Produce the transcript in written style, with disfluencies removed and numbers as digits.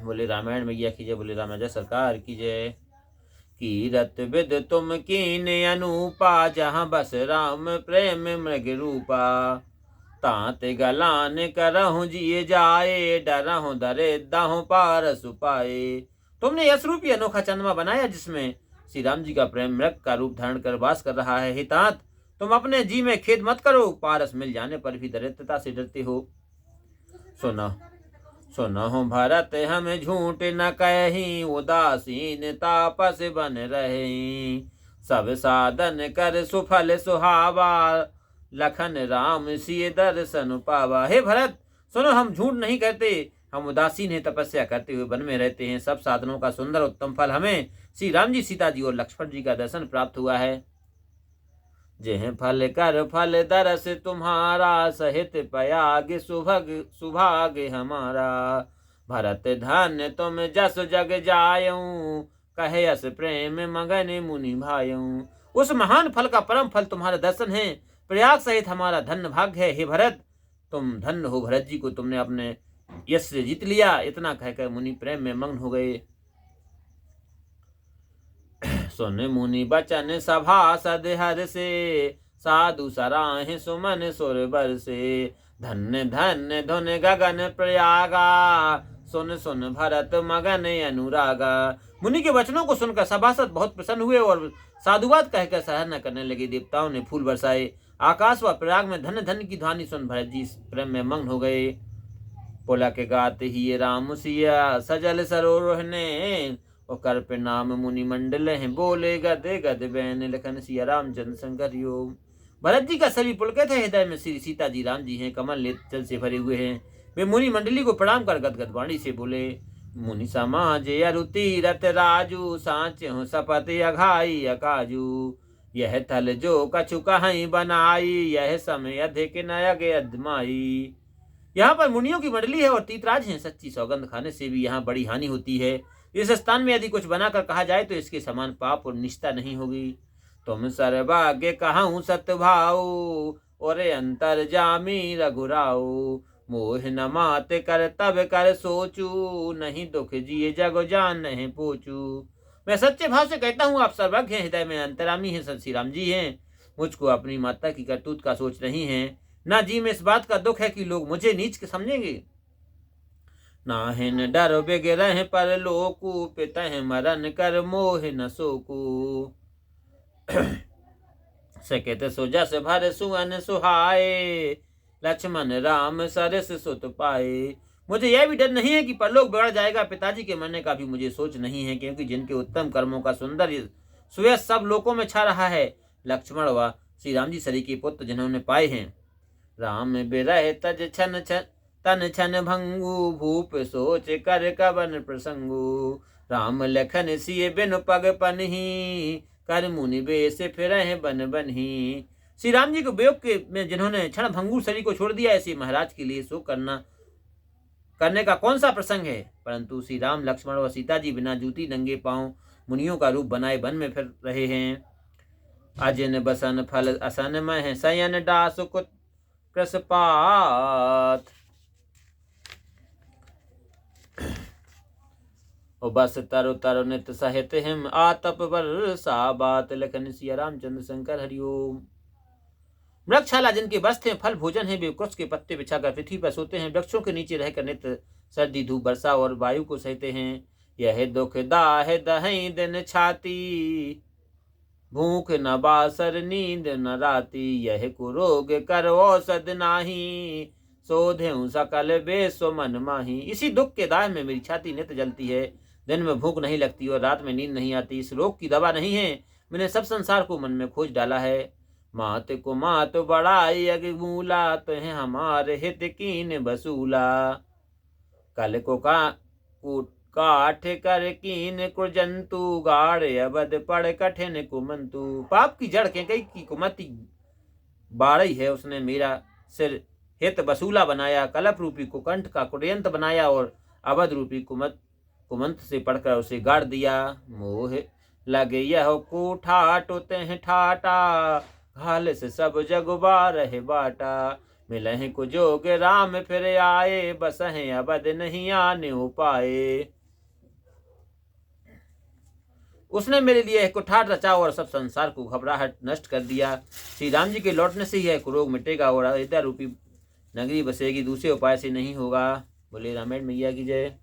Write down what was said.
बोले रामायण में गया कीजिए, बोले रामाजा सरकार की जय। कीरत विद तुम कीन अनूपा, जहाँ बस राम प्रेम मृग रूपा। तात गलान करहु जिए जाए, डरहु दरे दहु पारस पाए। तुमने यश रूपी अनोखा चंद्रमा बनाया जिसमें श्री राम जी का प्रेम मृग का रूप धारण कर वास कर रहा है। हितात तुम अपने जी में खेद मत करो, पारस मिल जाने पर भी दरिद्रता से डरते हो। सुनहु भरत हम झूठ न कहीं, उदासीन तापस बन रहे। सब साधन कर सुफल सुहावा, लखन राम सिय दर्शन पावा। हे भरत सुनो, हम झूठ नहीं कहते, हम उदासीन हैं, तपस्या करते हुए वन में रहते हैं। सब साधनों का सुंदर उत्तम फल हमें श्री राम जी, सीता जी और लक्ष्मण जी का दर्शन प्राप्त हुआ है। जेह फल कर फल दरस तुम्हारा, सहित पयाग सुभाग हमारा। भरत धन्य तुम जस जग जायऊं, कहे अस प्रेम मगन मुनि भायऊं। उस महान फल का परम फल तुम्हारा दर्शन है, प्रयाग सहित हमारा धन्य भाग्य है। हे भरत तुम धन्य हो, भरत जी को तुमने अपने यश से जीत लिया। इतना कहकर मुनि प्रेम में मग्न हो गए। सुन मुनि बचन सभासद हर से, साधु सराहे सुमन सुर बर से। धन्य धन्य धुन गगन प्रयागा, सुन सुन भरत मगन अनुरागा। मुनि के वचनों को सुनकर सभासद बहुत प्रसन्न हुए और साधुवाद कहकर सराहना करने लगे। देवताओं ने फूल बरसाए। आकाश व प्रयाग में धन्य धन्य की ध्वनि सुन भरत जी प्रेम में मग्न हो गए। बोला के गाते ही राम सिया, सजल सरोवर ने और कर पे नाम मुनि मंडल हैं। बोले गद गद बैन, लखन सिया रामचंद्र शंकर योग। भरत जी का सभी पुलकित है। हृदय में श्री सीता जी राम जी हैं, कमल नेत्र जल से भरे हुए हैं। वे मुनि मंडली को प्रणाम कर गदगद वाणी से बोले, मुनि समाज अरुति रत राजू, सांच हूँ सपत अघाई अकाजू। यह थल जो कछु कहीं बनाई, यह समय अधिक नयग अधमाई। यहाँ पर मुनियों की मंडली है और तीतराज हैं। सच्ची सौगंध खाने से भी यहाँ बड़ी हानि होती है। इस स्थान में यदि कुछ बनाकर कहा जाए तो इसके समान पाप और निष्ठा नहीं होगी। तुम सर्वभाग्य कहूँ सतभाऊ, और अंतर जामी रघुराऊ। मोह न मात कर तब कर सोचू, नहीं दुख जिए जग जान नहीं पोचू। मैं सच्चे भाव से कहता हूँ, आप सर्वज्ञ हैं, हृदय में अंतरामी हैं, श्री राम जी हैं। मुझको अपनी माता की करतूत का सोच नहीं है, ना जी में इस बात का दुख है कि लोग मुझे नीच समझेंगे। नाहिन डर बिग रह पर लोकू, पितह मरन कर मोह न सोकू। सकत सुजस भर सुअन सुहाए, लक्ष्मण राम सरस सुत पाए। मुझे यह भी डर नहीं है कि परलोक बिगड़ जाएगा। पिताजी के मरने का भी मुझे सोच नहीं है, क्योंकि जिनके उत्तम कर्मों का सुंदर सुयश सब लोकों में छा रहा है, लक्ष्मण व श्री राम जी सरी के पुत्र जिन्होंने पाए हैं। राम बिरह तज छन छन तन छन भंगु, भूप सोच कर कवन प्रसंगु। राम लखन सिय बिनु पग पनहि, कर मुनि बेस फिरहि बन बनहि। श्री राम जी को वियोग के में जिन्होंने क्षण भंगुर शरीर को छोड़ दिया, ऐसे महाराज के लिए शोक करने का कौन सा प्रसंग है। परंतु श्री राम लक्ष्मण व सीता जी बिना जूती नंगे पांव मुनियों का रूप बनाए वन में फिर रहे हैं। अजिन बसन फल असन मह, सयन डासु कुत कृसपात। और बस तरु तरु नित सहित हिम, आतप वर्षा बात। लखन सिया रामचंद्र शंकर हरिओम। वृक्षशाला जिनके बस्त हैं, फल भोजन है, वे वृक्ष के पत्ते बिछाकर पृथ्वी पर सोते हैं। वृक्षों के नीचे रहकर नित्य सर्दी धूप वर्षा और वायु को सहते हैं। यह दुख दाह दही दिन छाती, भूख न बासर नींद न राती। यह कुरोग कर औषध नाही, सोधें सकल बेसो मन माही। इसी दुख के दाह में मेरी छाती नित्य जलती है, दिन में भूख नहीं लगती और रात में नींद नहीं आती। इस रोग की दवा नहीं है, मैंने सब संसार को मन में खोज डाला है। मात को मात बड़ाई अगमूला, तो है हमारे हित कीन बसूला। कल को काठ कर कीन कुजंतु, गाढ़ अबद पड़ कठिन कुमंतु। पाप की जड़ कैकई की कुमति बाढ़ी है, उसने मेरा सिर हित बसूला बनाया। कलप रूपी कुकंठ का कुडयंत बनाया और अवध रूपी कुमंत से पढ़कर उसे गाड़ दिया। मोह लगे यह कूठा टोते हैं ठाटा, घाल से सब जग बारह बाटा। मिलहि कुजोग राम फिर आए, बसहि अवध नहीं आने पाए। उसने मेरे लिए एक कुठार रचा और सब संसार को घबराहट नष्ट कर दिया। श्री राम जी के लौटने से यह कुरोग मिटेगा और अयोध्या रूपी नगरी बसेगी, दूसरे उपाय से नहीं होगा। बोले रामायण मैया की जय।